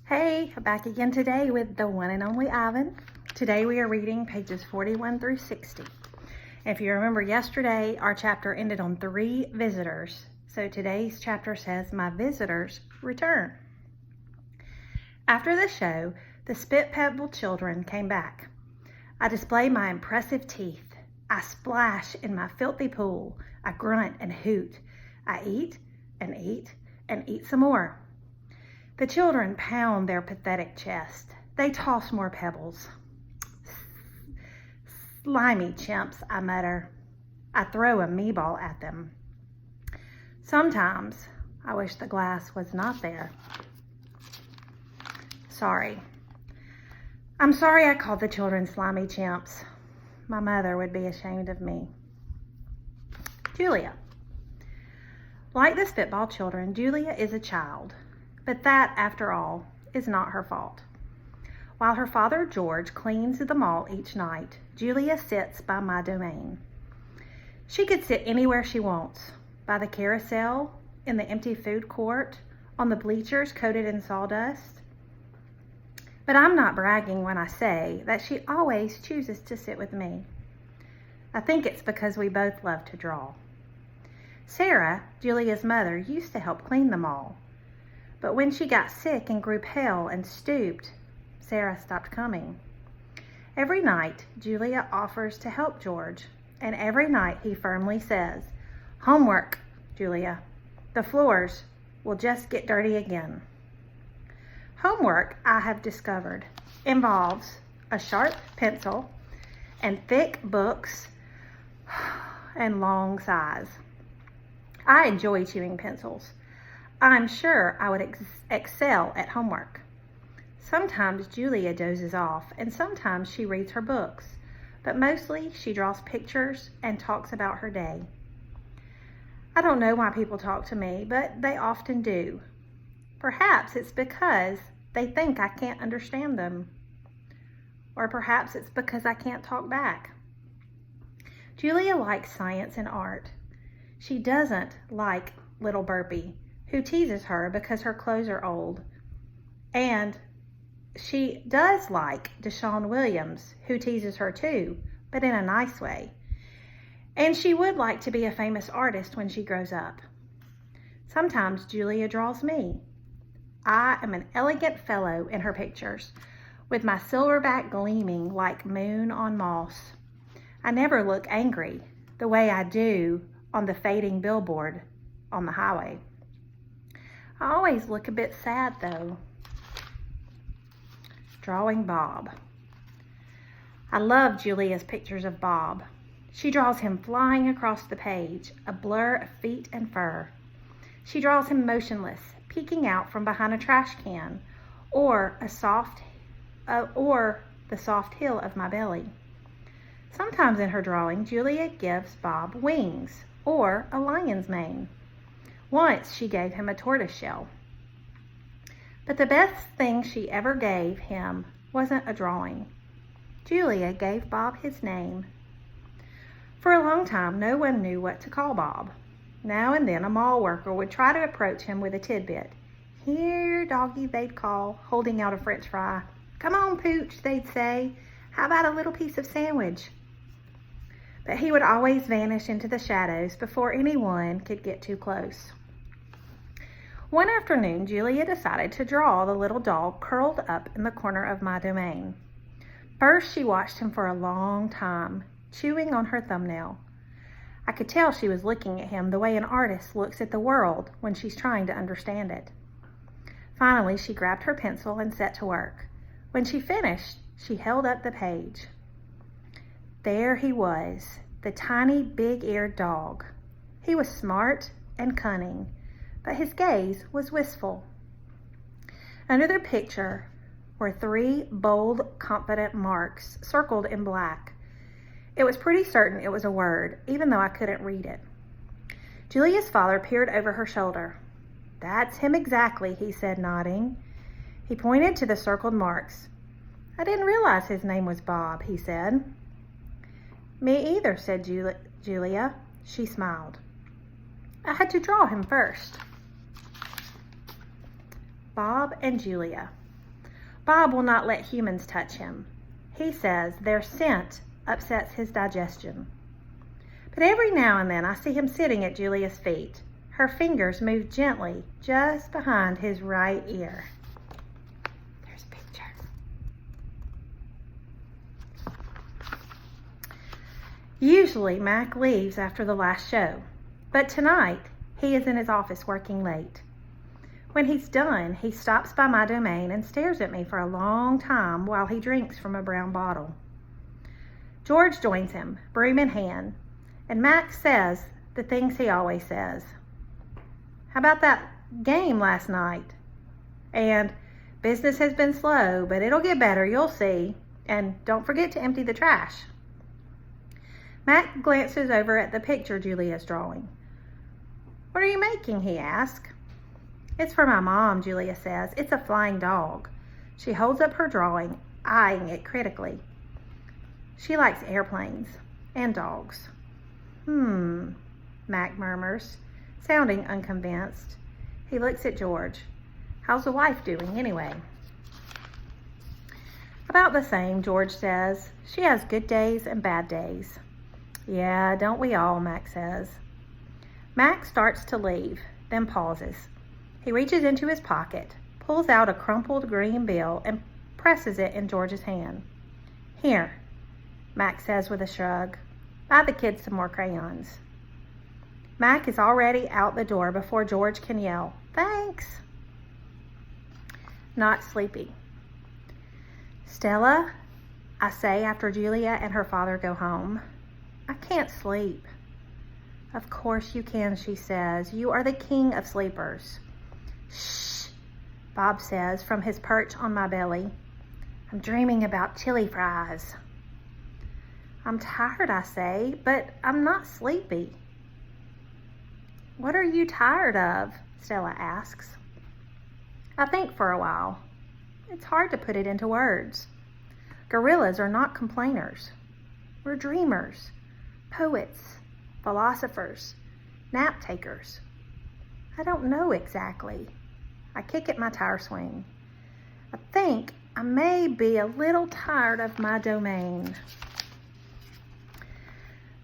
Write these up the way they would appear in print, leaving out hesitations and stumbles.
Hey, back again today with the one and only Ivan. Today we are reading pages 41 through 60. If you remember yesterday, our chapter ended on 3 visitors. So today's chapter says, My visitors return. After the show, the Spit Pebble children came back. I display my impressive teeth. I splash in my filthy pool. I grunt and hoot. I eat and eat and eat some more. The children pound their pathetic chest. They toss more pebbles. Slimy chimps, I mutter. I throw a me-ball at them. Sometimes I wish the glass was not there. Sorry. I'm sorry I called the children slimy chimps. My mother would be ashamed of me. Julia. Like the Spitball children, Julia is a child. But that, after all, is not her fault. While her father, George, cleans the mall each night, Julia sits by my domain. She could sit anywhere she wants, by the carousel, in the empty food court, on the bleachers coated in sawdust. But I'm not bragging when I say that she always chooses to sit with me. I think it's because we both love to draw. Sarah, Julia's mother, used to help clean the mall. But when she got sick and grew pale and stooped, Sarah stopped coming. Every night, Julia offers to help George, and every night he firmly says, Homework, Julia. The floors will just get dirty again. Homework, I have discovered, involves a sharp pencil and thick books and long sighs. I enjoy chewing pencils. I'm sure I would excel at homework. Sometimes Julia dozes off, and sometimes she reads her books, but mostly she draws pictures and talks about her day. I don't know why people talk to me, but they often do. Perhaps it's because they think I can't understand them. Or perhaps it's because I can't talk back. Julia likes science and art. She doesn't like little Burpee, who teases her because her clothes are old. And she does like Deshaun Williams, who teases her too, but in a nice way. And she would like to be a famous artist when she grows up. Sometimes Julia draws me. I am an elegant fellow in her pictures, with my silverback gleaming like moon on moss. I never look angry, the way I do on the fading billboard on the highway. I always look a bit sad, though. Drawing Bob. I love Julia's pictures of Bob. She draws him flying across the page, a blur of feet and fur. She draws him motionless, peeking out from behind a trash can, or the soft hill of my belly. Sometimes in her drawing, Julia gives Bob wings, or a lion's mane. Once she gave him a tortoise shell. But the best thing she ever gave him wasn't a drawing. Julia gave Bob his name. For a long time, no one knew what to call Bob. Now and then, a mall worker would try to approach him with a tidbit. Here, doggy, they'd call, holding out a French fry. Come on, Pooch, they'd say. How about a little piece of sandwich? But he would always vanish into the shadows before anyone could get too close. One afternoon, Julia decided to draw the little dog curled up in the corner of my domain. First, she watched him for a long time, chewing on her thumbnail. I could tell she was looking at him the way an artist looks at the world when she's trying to understand it. Finally, she grabbed her pencil and set to work. When she finished, she held up the page. There he was, the tiny, big-eared dog. He was smart and cunning, but his gaze was wistful. Under the picture were 3 bold, confident marks circled in black. It was pretty certain it was a word, even though I couldn't read it. Julia's father peered over her shoulder. That's him exactly, he said, nodding. He pointed to the circled marks. I didn't realize his name was Bob, he said. Me either, said Julia. She smiled. I had to draw him first. Bob and Julia. Bob will not let humans touch him. He says their scent upsets his digestion. But every now and then I see him sitting at Julia's feet. Her fingers move gently just behind his right ear. There's a picture. Usually Mac leaves after the last show, but tonight he is in his office working late. When he's done, he stops by my domain and stares at me for a long time while he drinks from a brown bottle. George joins him, broom in hand, and Mac says the things he always says. How about that game last night? And business has been slow, but it'll get better, you'll see. And don't forget to empty the trash. Mac glances over at the picture Julia's drawing. What are you making? He asks. It's for my mom, Julia says. It's a flying dog. She holds up her drawing, eyeing it critically. She likes airplanes and dogs. Mac murmurs, sounding unconvinced. He looks at George. How's the wife doing anyway? About the same, George says. She has good days and bad days. Yeah, don't we all, Mac says. Mac starts to leave, then pauses. He reaches into his pocket, pulls out a crumpled green bill, and presses it in George's hand. Here, Mac says with a shrug. Buy the kids some more crayons. Mac is already out the door before George can yell, Thanks. Not sleepy. Stella, I say after Julia and her father go home, I can't sleep. Of course you can, she says. You are the king of sleepers. Shh, Bob says from his perch on my belly. I'm dreaming about chili fries. I'm tired, I say, but I'm not sleepy. What are you tired of? Stella asks. I think for a while. It's hard to put it into words. Gorillas are not complainers. We're dreamers, poets, philosophers, nap takers. I don't know exactly. I kick at my tire swing. I think I may be a little tired of my domain.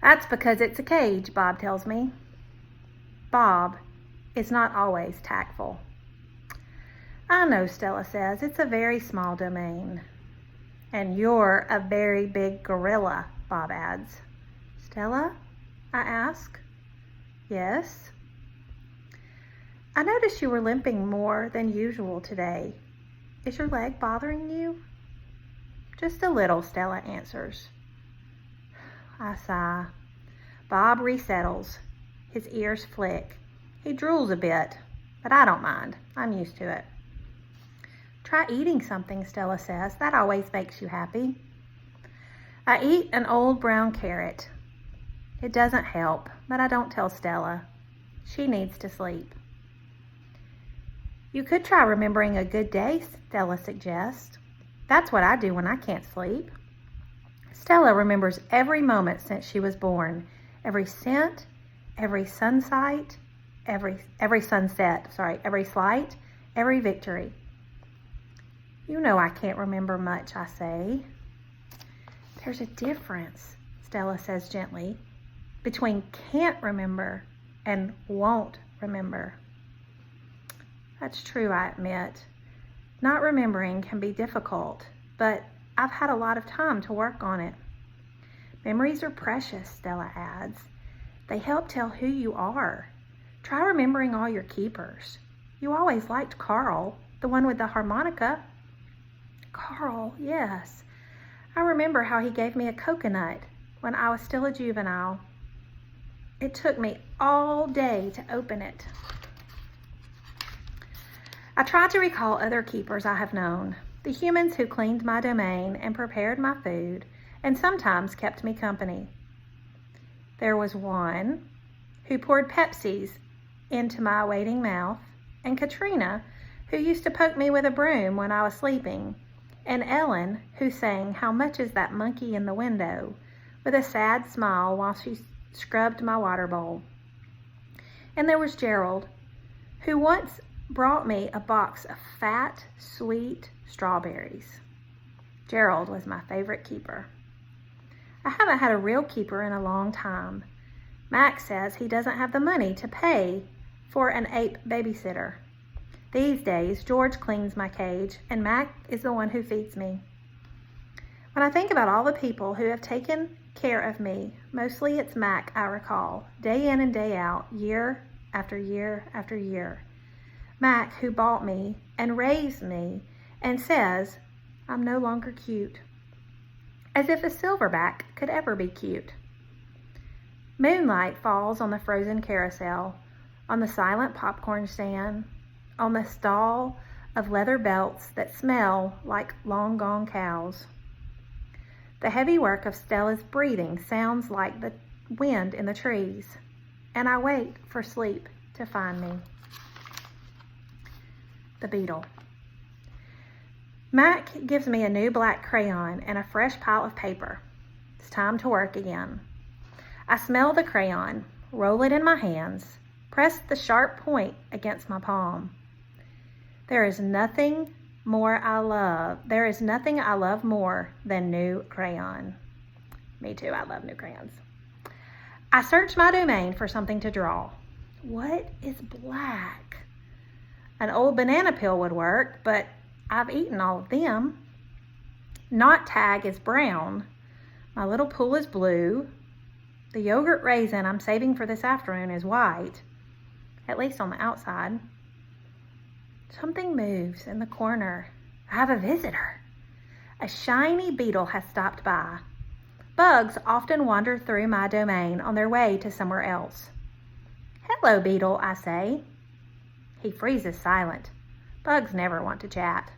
That's because it's a cage, Bob tells me. Bob is not always tactful. I know, Stella says. It's a very small domain. And you're a very big gorilla, Bob adds. Stella? I ask. Yes? I noticed you were limping more than usual today. Is your leg bothering you? Just a little, Stella answers. I sigh. Bob resettles. His ears flick. He drools a bit, but I don't mind. I'm used to it. Try eating something, Stella says. That always makes you happy. I eat an old brown carrot. It doesn't help, but I don't tell Stella. She needs to sleep. You could try remembering a good day, Stella suggests. That's what I do when I can't sleep. Stella remembers every moment since she was born, every scent, every sunset, every slight, every victory. You know I can't remember much, I say. There's a difference, Stella says gently, between can't remember and won't remember. That's true, I admit. Not remembering can be difficult, but I've had a lot of time to work on it. Memories are precious, Stella adds. They help tell who you are. Try remembering all your keepers. You always liked Carl, the one with the harmonica. Carl, yes. I remember how he gave me a coconut when I was still a juvenile. It took me all day to open it. I tried to recall other keepers I have known, the humans who cleaned my domain and prepared my food and sometimes kept me company. There was one who poured Pepsis into my waiting mouth, and Katrina, who used to poke me with a broom when I was sleeping, and Ellen, who sang How Much Is That Monkey in the Window with a sad smile while she scrubbed my water bowl. And there was Gerald, who once brought me a box of fat, sweet strawberries. Gerald was my favorite keeper. I haven't had a real keeper in a long time. Mac says he doesn't have the money to pay for an ape babysitter. These days, George cleans my cage, and Mac is the one who feeds me. When I think about all the people who have taken care of me, mostly it's Mac I recall, day in and day out, year after year after year. Mac, who bought me and raised me and says I'm no longer cute. As if a silverback could ever be cute. Moonlight falls on the frozen carousel, on the silent popcorn stand, on the stall of leather belts that smell like long-gone cows. The heavy work of Stella's breathing sounds like the wind in the trees, and I wait for sleep to find me. The beetle. Mac gives me a new black crayon and a fresh pile of paper. It's time to work again. I smell the crayon, roll it in my hands, press the sharp point against my palm. There is nothing I love more than new crayon. Me too, I love new crayons. I search my domain for something to draw. What is black? An old banana peel would work, but I've eaten all of them. Knot tag is brown. My little pool is blue. The yogurt raisin I'm saving for this afternoon is white, at least on the outside. Something moves in the corner. I have a visitor. A shiny beetle has stopped by. Bugs often wander through my domain on their way to somewhere else. Hello, beetle, I say. He freezes silent. Bugs never want to chat.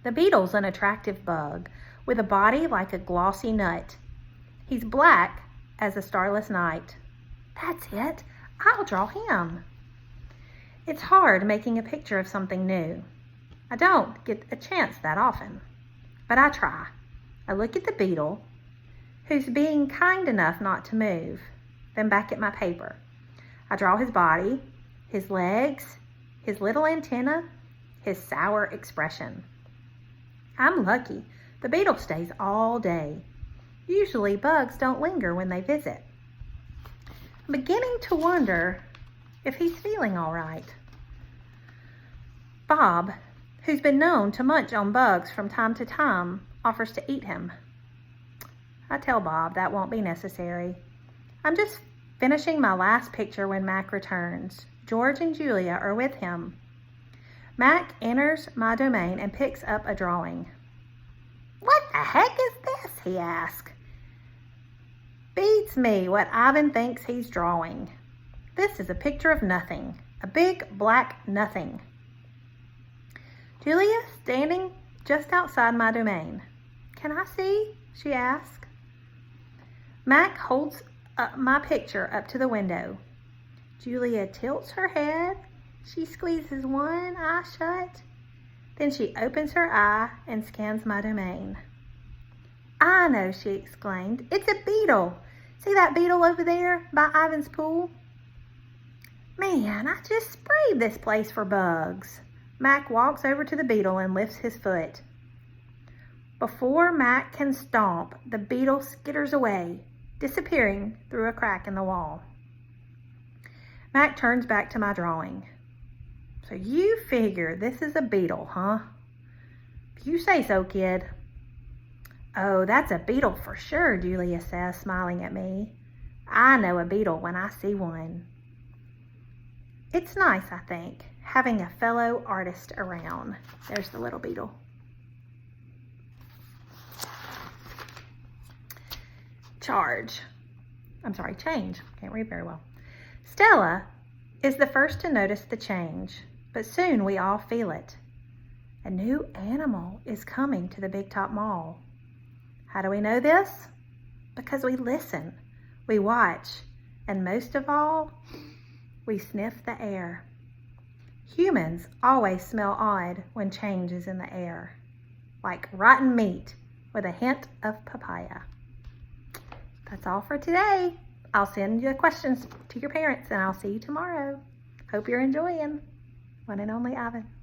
The beetle's an attractive bug with a body like a glossy nut. He's black as a starless night. That's it. I'll draw him. It's hard making a picture of something new. I don't get a chance that often, but I try. I look at the beetle, who's being kind enough not to move, then back at my paper. I draw his body, his legs, his little antenna, his sour expression. I'm lucky. The beetle stays all day. Usually bugs don't linger when they visit. I'm beginning to wonder if he's feeling all right. Bob, who's been known to munch on bugs from time to time, offers to eat him. I tell Bob that won't be necessary. I'm just finishing my last picture when Mac returns. George and Julia are with him. Mac enters my domain and picks up a drawing. What the heck is this? He asks. Beats me what Ivan thinks he's drawing. This is a picture of nothing. A big black nothing. Julia standing just outside my domain. Can I see? She asks. Mac holds my picture up to the window. Julia tilts her head. She squeezes one eye shut. Then she opens her eye and scans my domain. I know, she exclaimed. It's a beetle. See that beetle over there by Ivan's pool? Man, I just sprayed this place for bugs. Mac walks over to the beetle and lifts his foot. Before Mac can stomp, the beetle skitters away, disappearing through a crack in the wall. Mac turns back to my drawing. So you figure this is a beetle, huh? You say so, kid. Oh, that's a beetle for sure, Julia says, smiling at me. I know a beetle when I see one. It's nice, I think, having a fellow artist around. There's the little beetle. Change. Can't read very well. Stella is the first to notice the change, but soon we all feel it. A new animal is coming to the Big Top Mall. How do we know this? Because we listen, we watch, and most of all, we sniff the air. Humans always smell odd when change is in the air, like rotten meat with a hint of papaya. That's all for today. I'll send you the questions to your parents and I'll see you tomorrow. Hope you're enjoying. One and only Ivan.